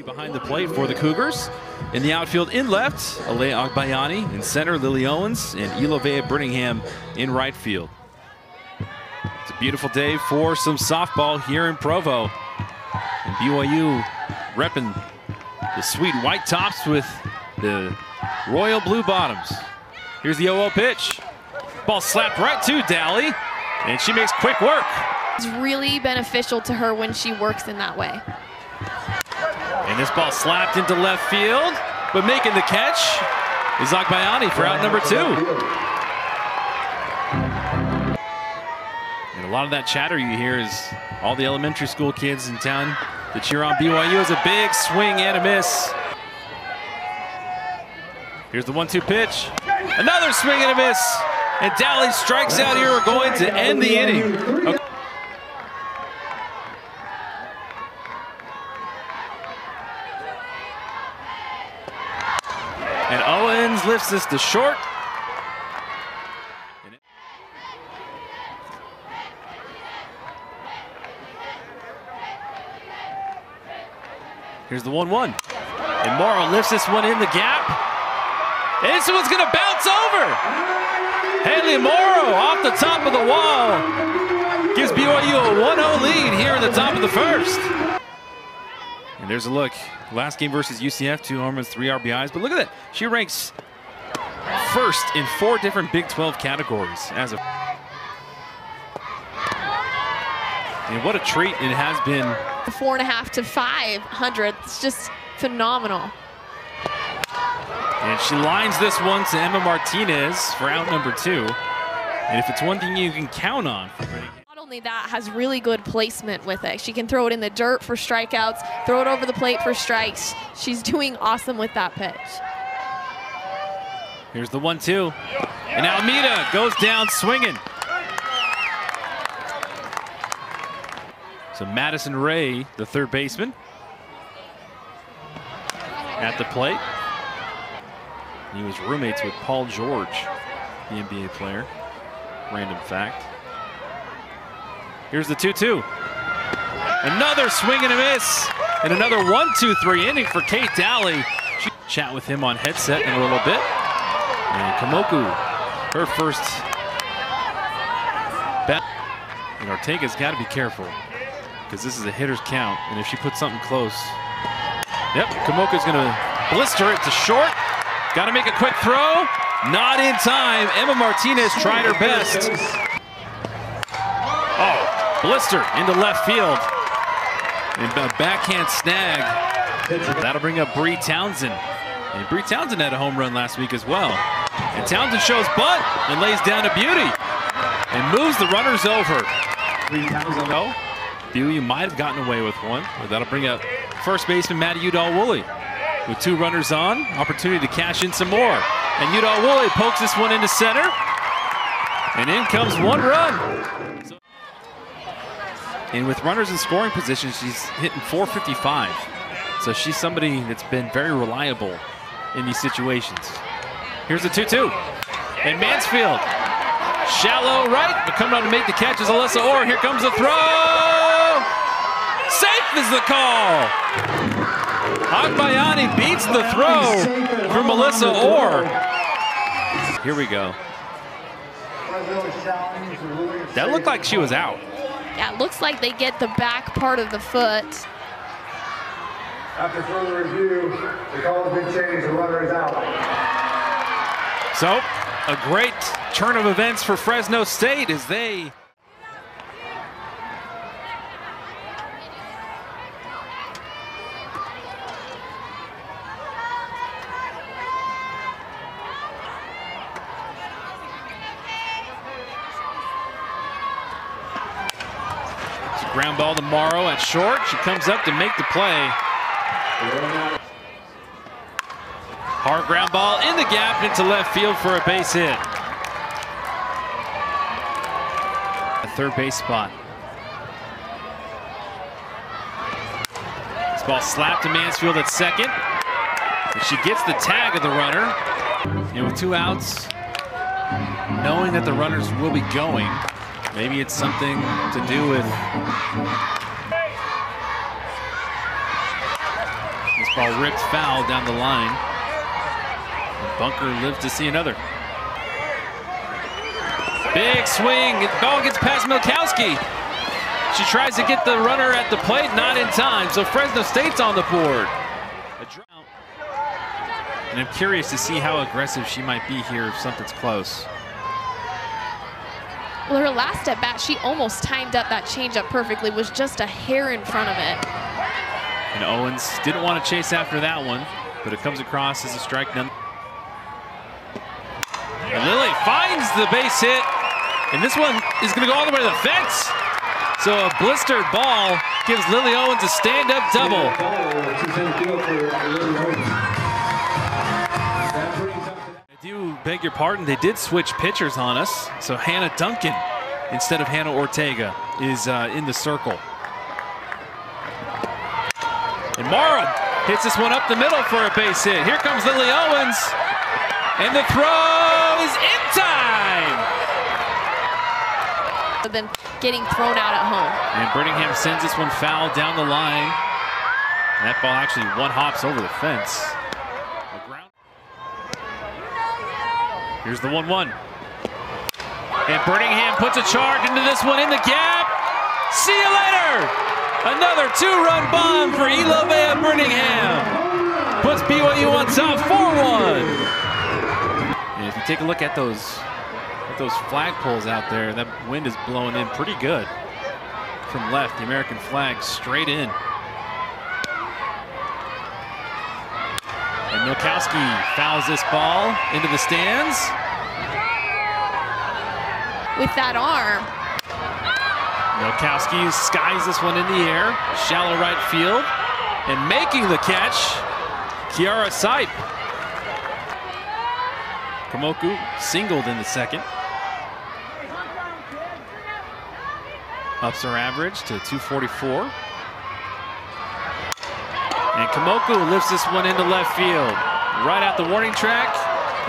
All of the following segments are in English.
Behind the plate for the Cougars. In the outfield in left, Ale Agbayani. In center, Lily Owens and Ilovea Brittingham in right field. It's a beautiful day for some softball here in Provo. And BYU repping the sweet white tops with the royal blue bottoms. Here's the 0-0 pitch. Ball slapped right to Dally, and she makes quick work. It's really beneficial to her when she works in that way. And this ball slapped into left field, but making the catch is Agbayani for out number 2. And a lot of that chatter you hear is all the elementary school kids in town that cheer on BYU. Is a big swing and a miss. Here's the 1-2 pitch. Another swing and a miss. And Dally strikes out here. We're going to end the inning. Okay. And Owens lifts this to short. Here's the 1-1. And Morrow lifts this one in the gap. And this one's going to bounce over. Haley Morrow off the top of the wall. Gives BYU a 1-0 lead here in the top of the first. And there's a look. Last game versus UCF, 2 home runs, 3 RBIs. But look at that. She ranks first in 4 different Big 12 categories as of. And what a treat it has been. 4.5 to 500. It's just phenomenal. And she lines this one to Emma Martinez for out number 2. And if it's one thing you can count on. Not only that, has really good placement with it. She can throw it in the dirt for strikeouts, throw it over the plate for strikes. She's doing awesome with that pitch. Here's the 1-2. And Almeida goes down swinging. So Madison Ray, the third baseman, at the plate. He was roommates with Paul George, the NBA player. Random fact. Here's the 2-2. Another swing and a miss. And another 1-2-3 inning for Kate Dally. She chat with him on headset in a little bit. And Kamoku, her first bat. And Ortega's got to be careful, because this is a hitter's count. And if she puts something close. Yep, Kamoku's going to blister it to short. Got to make a quick throw. Not in time. Emma Martinez tried her best. Oh, blister into left field. And a backhand snag. That'll bring up Bree Townsend. And Bree Townsend had a home run last week as well. And Townsend shows bunt and lays down a beauty. And moves the runners over. BYU might have gotten away with one. But that'll bring up first baseman Maddie Udall-Woolley. With 2 runners on, opportunity to cash in some more. And Udall-Woolley pokes this one into center. And in comes 1 run. And with runners in scoring position, she's hitting .455. So she's somebody that's been very reliable in these situations. Here's the 2-2. And Mansfield, shallow right, but coming on to make the catch is Alyssa Orr. Here comes the throw. Safe is the call. Agbayani beats the throw from Melissa Orr. Here we go. That looked like she was out. Yeah, it looks like they get the back part of the foot. After further review, the call has been changed. The runner is out. So, a great turn of events for Fresno State as they ground ball to Morrow at short. She comes up to make the play. Hard ground ball in the gap into left field for a base hit. A third base spot. This ball slapped to Mansfield at second. And she gets the tag of the runner. And with 2 outs, knowing that the runners will be going, maybe it's something to do with Ball ripped foul down the line. And Bunker lives to see another. Big swing. The ball gets past Milkowski. She tries to get the runner at the plate, not in time. So Fresno State's on the board. And I'm curious to see how aggressive she might be here if something's close. Well, her last at bat, she almost timed up that changeup perfectly, was just a hair in front of it. And Owens didn't want to chase after that one, but it comes across as a strike. And Lily finds the base hit, and this one is going to go all the way to the fence. So a blistered ball gives Lily Owens a stand-up double. I do beg your pardon, they did switch pitchers on us. So Hannah Duncan instead of Hannah Ortega is in the circle. And Morrow hits this one up the middle for a base hit. Here comes Lily Owens, and the throw is in time. Than getting thrown out at home. And Birmingham sends this one foul down the line. And that ball actually one hops over the fence. Here's the 1-1. And Birmingham puts a charge into this one in the gap. See you later! Another two-run bomb for Ilovea Birmingham. Puts BYU on top 4-1. And if you take a look at those flagpoles out there, that wind is blowing in pretty good from left. The American flag straight in. And Milkowski fouls this ball into the stands. With that arm. Milkowski skies this one in the air, shallow right field, and making the catch, Kiara Sipe. Kamoku singled in the second. Ups her average to 244. And Kamoku lifts this one into left field. Right at the warning track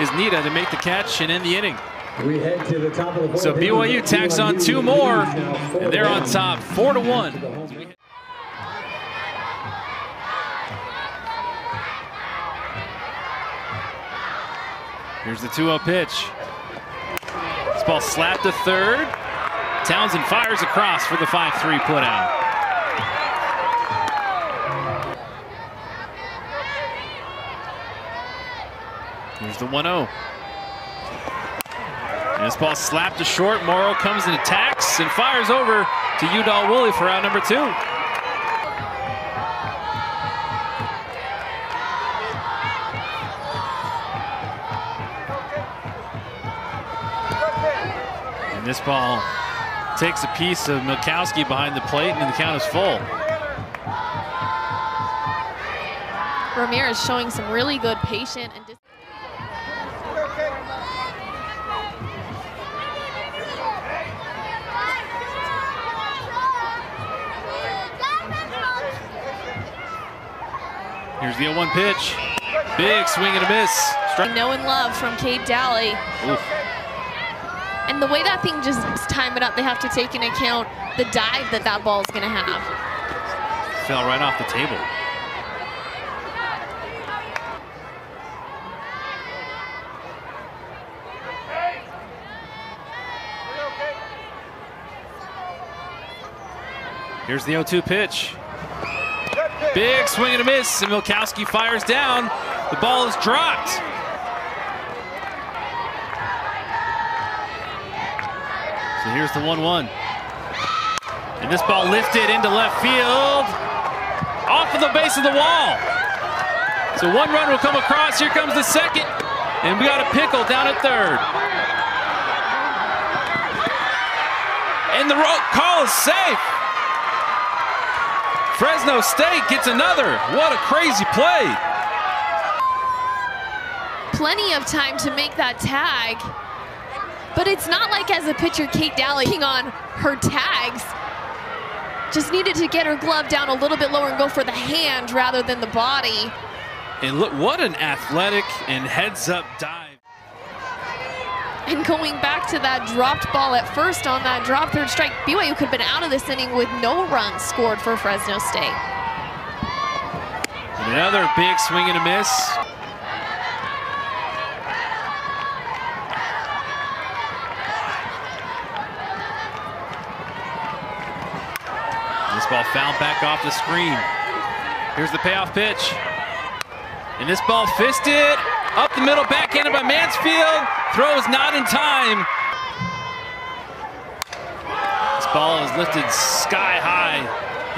is Nita to make the catch and end the inning. We head to the top of the So BYU tacks on two more, and they're on top 4-1. Here's the 2-0 pitch. This ball slapped to third. Townsend fires across for the 5-3 putout. Here's the 1-0. And this ball slapped to short. Morrow comes and attacks and fires over to Udall Woolley for out number 2. And this ball takes a piece of Milkowski behind the plate, and the count is full. Ramirez showing some really good patience and Here's the 0-1 pitch. Big swing and a miss. know and love from Kate Daly. Oof. And the way that thing just time it up, they have to take into account the dive that ball's gonna have. Fell right off the table. Here's the 0-2 pitch. Big swing and a miss, and Milkowski fires down. The ball is dropped. So here's the 1-1. And this ball lifted into left field. Off of the base of the wall. So one run will come across. Here comes the second. And we got a pickle down at third. And the call is safe. Fresno State gets another. What a crazy play. Plenty of time to make that tag. But it's not like as a pitcher, Kate Daly on her tags. Just needed to get her glove down a little bit lower and go for the hand rather than the body. And look, what an athletic and heads-up dive. And going back to that dropped ball at first on that drop third strike, BYU could have been out of this inning with no runs scored for Fresno State. Another big swing and a miss. This ball fouled back off the screen. Here's the payoff pitch. And this ball fisted. Up the middle, backhanded by Mansfield. Throws not in time. This ball is lifted sky high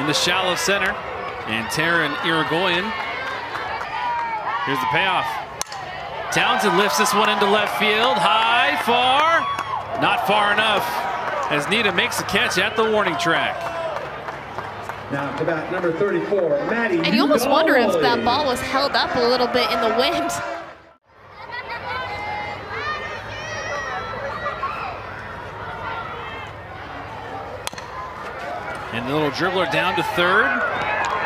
in the shallow center. And Taryn Irigoyen. Here's the payoff. Townsend lifts this one into left field. High, far. Not far enough as Nita makes the catch at the warning track. Now to bat number 34, Maddie. And you almost wonder if that ball was held up a little bit in the wind. And the little dribbler down to third.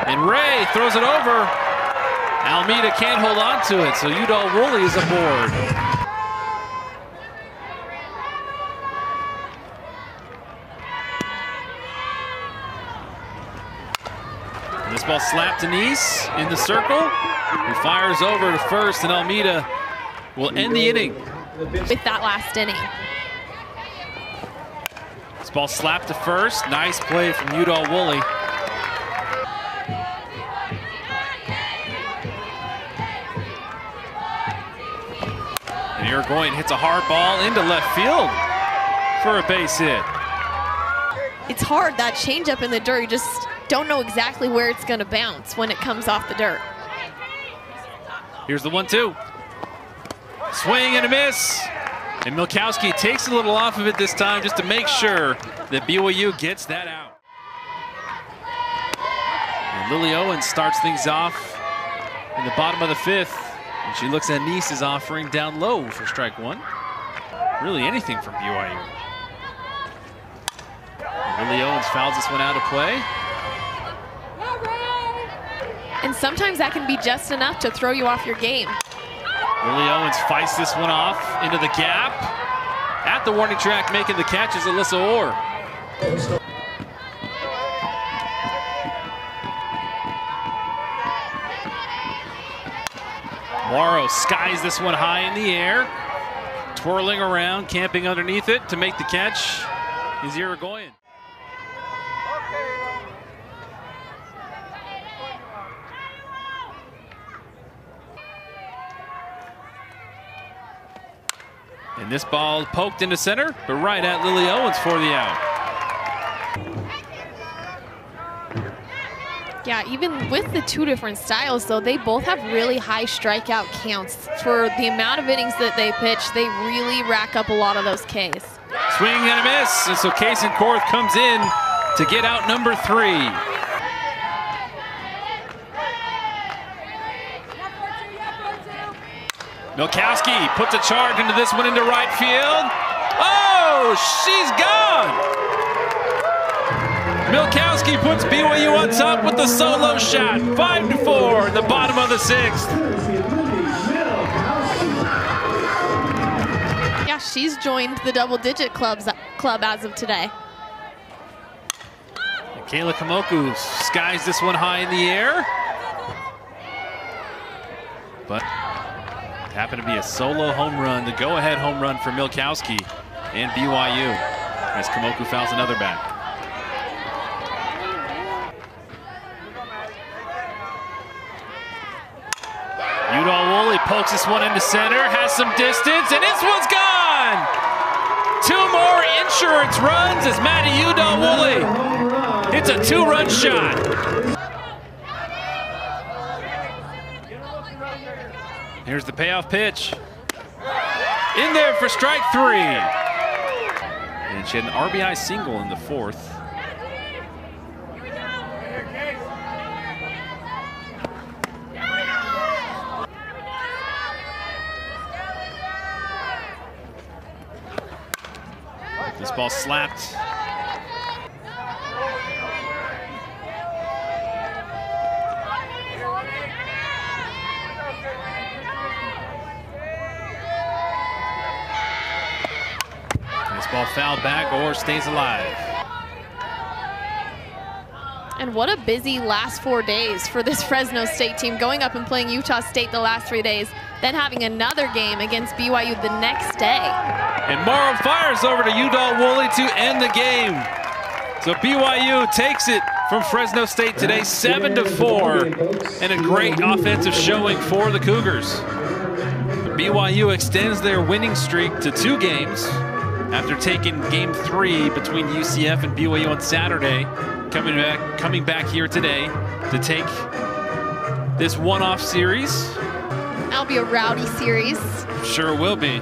And Ray throws it over. Almeida can't hold on to it, so Udall Woolley is aboard. And this ball slapped to Nice in the circle. He fires over to first, and Almeida will end the inning. With that last inning. This ball slapped to first. Nice play from Udall Woolley. And Irigoyen hits a hard ball into left field for a base hit. It's hard, that changeup in the dirt. You just don't know exactly where it's going to bounce when it comes off the dirt. Here's the 1-2. Swing and a miss. And Milkowski takes a little off of it this time just to make sure that BYU gets that out. And Lily Owens starts things off in the bottom of the fifth. And she looks at Nice's offering down low for strike one. Really anything from BYU. And Lily Owens fouls this one out of play. And sometimes that can be just enough to throw you off your game. Lily Owens fights this one off into the gap. At the warning track, making the catch is Alyssa Orr. Morrow skies this one high in the air. Twirling around, camping underneath it to make the catch is Irigoyen. And this ball poked into center, but right at Lily Owens for the out. Yeah, even with the two different styles, though, they both have really high strikeout counts. For the amount of innings that they pitch, they really rack up a lot of those Ks. Swing and a miss, and so Kaysen Korth comes in to get out number 3. Milkowski puts a charge into this one into right field. Oh, she's gone! Milkowski puts BYU on top with the solo shot. 5-4 in the bottom of the 6th. Yeah, she's joined the double-digit club as of today. And Kayla Kamoku skies this one high in the air. But it happened to be a solo home run, the go-ahead home run for Milkowski and BYU as Kamoku fouls another back. Udall Woolley pokes this one into center, has some distance, and this one's gone! 2 more insurance runs as Maddie Udall Woolley. It's a 2-run shot. Here's the payoff pitch. In there for strike 3. And she had an RBI single in the 4th. This ball slapped. This ball fouled back or stays alive. And what a busy last 4 days for this Fresno State team, going up and playing Utah State the last 3 days, then having another game against BYU the next day. And Morrow fires over to Udall-Woolley to end the game. So BYU takes it from Fresno State today, 7-4, and a great offensive showing for the Cougars. BYU extends their winning streak to 2 games after taking Game 3 between UCF and BYU on Saturday, coming back here today to take this one-off series. That'll be a rowdy series. Sure will be.